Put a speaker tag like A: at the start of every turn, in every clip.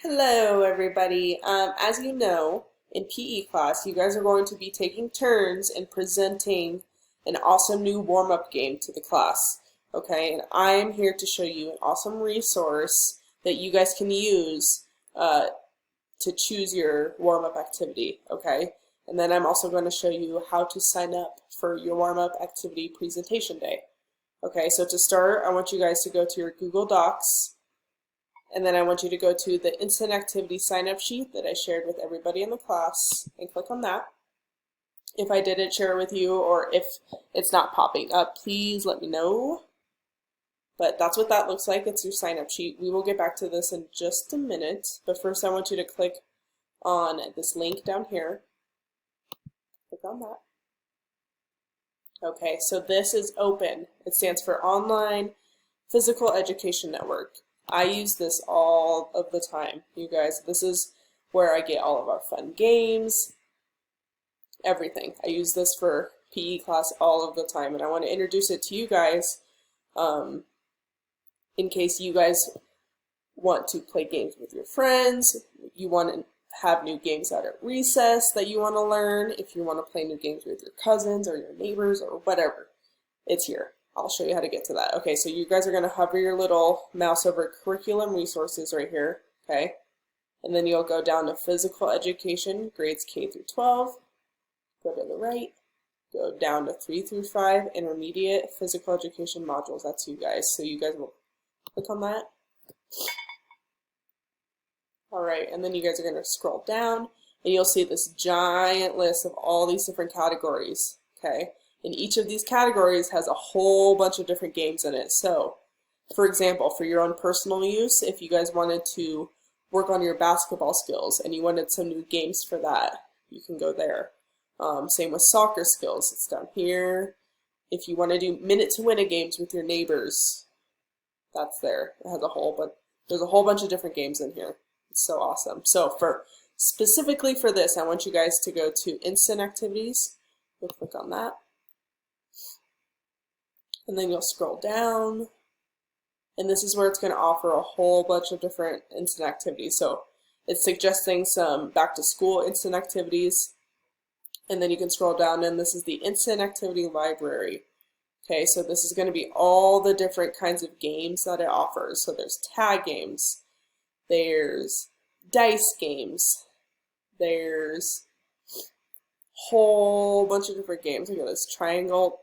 A: Hello, everybody. As you know, in PE class, you guys are going to be taking turns in presenting an awesome new warm-up game to the class. Okay, and I am here to show you an awesome resource that you guys can use to choose your warm-up activity. Okay, and then I'm also going to show you how to sign up for your warm-up activity presentation day. Okay, so to start, I want you guys to go to your Google Docs. And then I want you to go to the instant activity sign-up sheet that I shared with everybody in the class and click on that. If I didn't share it with you or if it's not popping up, please let me know. But that's what that looks like. It's your sign-up sheet. We will get back to this in just a minute. But first I want you to click on this link down here. Click on that. Okay, so this is open. It stands for Online Physical Education Network. I use this all of the time, you guys. This is where I get all of our fun games, everything. I use this for PE class all of the time, and I want to introduce it to you guys in case you guys want to play games with your friends, you want to have new games out at recess that you want to learn, if you want to play new games with your cousins or your neighbors or whatever, it's here. I'll show you how to get to that. Okay, so you guys are going to hover your little mouse over curriculum resources right here, okay? And then you'll go down to physical education, grades K through 12, go to the right, go down to 3 through 5, intermediate physical education modules. That's you guys. So you guys will click on that. All right, and then you guys are going to scroll down, and you'll see this giant list of all these different categories, okay? And each of these categories has a whole bunch of different games in it. So, for example, for your own personal use, if you guys wanted to work on your basketball skills and you wanted some new games for that, you can go there. Same with soccer skills, it's down here. If you want to do minute-to-win games with your neighbors, that's there. It has a whole, but there's a whole bunch of different games in here. It's so awesome. So specifically for this, I want you guys to go to Instant Activities. You'll click on that. And then you'll scroll down, and this is where it's going to offer a whole bunch of different instant activities. So it's suggesting some back to school instant activities, and then you can scroll down, and this is the instant activity library. Okay, so this is going to be all the different kinds of games that it offers. So there's tag games, there's dice games, there's a whole bunch of different games. Look at this triangle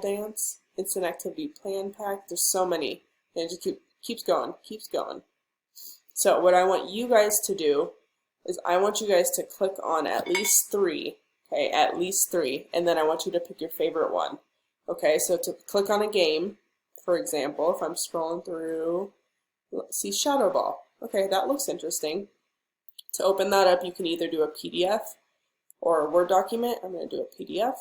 A: dance, instant activity plan pack. There's so many, and it just keeps going. So what I want you guys to do is I want you guys to click on at least 3, okay, at least 3, and then I want you to pick your favorite one. Okay, so to click on a game, for example, if I'm scrolling through, let's see, Shadow Ball. Okay, that looks interesting. To open that up, you can either do a PDF or a Word document. I'm going to do a PDF.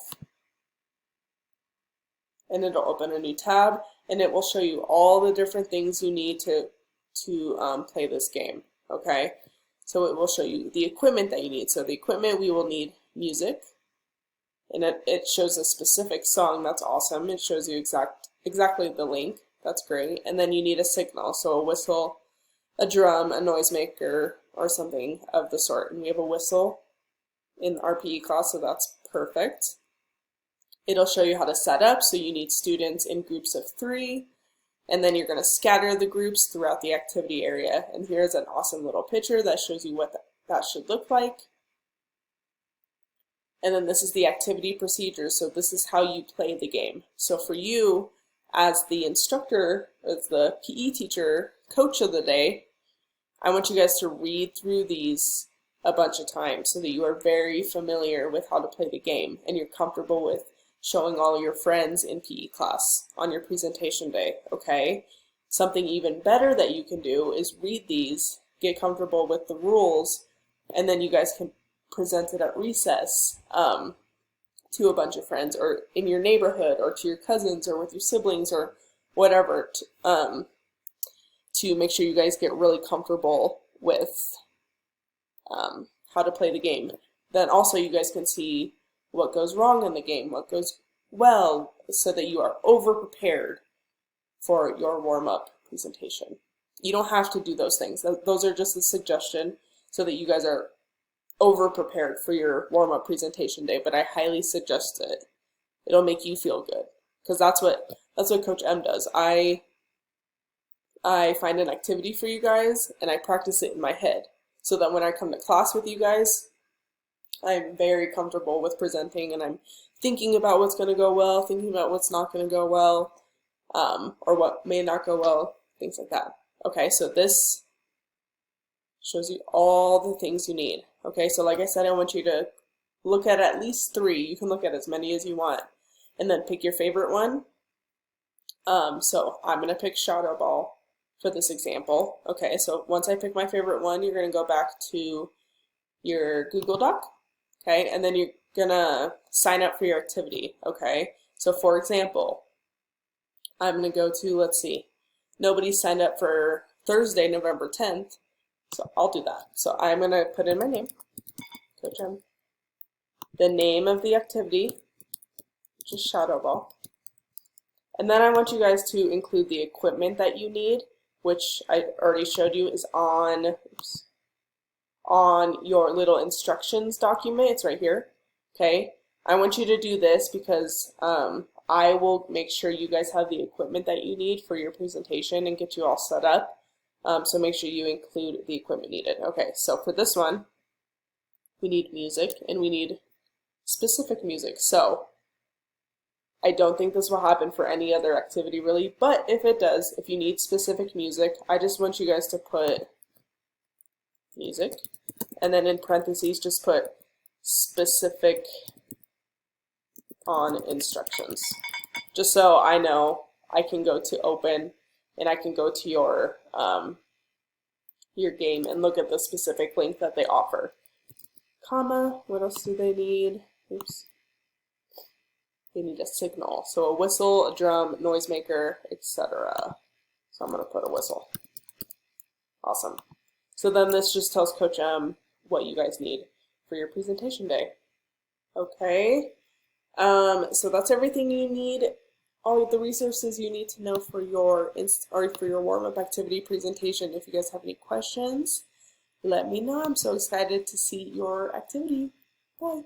A: And it'll open a new tab, and it will show you all the different things you need to play this game, okay? So it will show you the equipment that you need. So the equipment, we will need music, and it shows a specific song. That's awesome. It shows you exactly the link. That's great. And then you need a signal, so a whistle, a drum, a noisemaker, or something of the sort. And we have a whistle in our PE class, so that's perfect. It'll show you how to set up, so you need students in groups of 3, and then you're going to scatter the groups throughout the activity area. And here's an awesome little picture that shows you what that should look like. And then this is the activity procedure, so this is how you play the game. So for you, as the instructor, as the PE teacher, coach of the day, I want you guys to read through these a bunch of times so that you are very familiar with how to play the game and you're comfortable with showing all your friends in PE class on your presentation day, okay? Something even better that you can do is read these, get comfortable with the rules, and then you guys can present it at recess to a bunch of friends or in your neighborhood or to your cousins or with your siblings or whatever to make sure you guys get really comfortable with how to play the game. Then also you guys can see what goes wrong in the game, what goes well, so that you are over prepared for your warm-up presentation. You don't have to do those things. Those are just a suggestion so that you guys are over prepared for your warm-up presentation day, but I highly suggest it. It'll make you feel good because that's what Coach M does. I find an activity for you guys and I practice it in my head so that when I come to class with you guys, I'm very comfortable with presenting and I'm thinking about what's going to go well, thinking about what's not going to go well, or what may not go well, things like that. Okay, so this shows you all the things you need. Okay, so like I said, I want you to look at least 3. You can look at as many as you want. And then pick your favorite one. So I'm going to pick shadow ball for this example. Okay, so once I pick my favorite one, you're going to go back to your Google Doc. Okay, and then you're going to sign up for your activity. Okay, so for example, I'm going to go to, let's see, nobody signed up for Thursday, November 10th. So I'll do that. So I'm going to put in my name, Coach M, the name of the activity, which is shadow ball. And then I want you guys to include the equipment that you need, which I already showed you is on your little instructions document. It's right here. Okay. I want you to do this because I will make sure you guys have the equipment that you need for your presentation and get you all set up. So make sure you include the equipment needed. Okay, so for this one, we need music and we need specific music. So I don't think this will happen for any other activity really, but if it does, if you need specific music, I just want you guys to put music and then in parentheses just put specific on instructions. Just so I know I can go to open and I can go to your game and look at the specific link that they offer. Comma, what else do they need? Oops. They need a signal. So a whistle, a drum, noisemaker, etc. So I'm going to put a whistle. Awesome. So then this just tells Coach M what you guys need for your presentation day. Okay. So that's everything you need. All of the resources you need to know for your warm-up activity presentation. If you guys have any questions, let me know. I'm so excited to see your activity. Bye.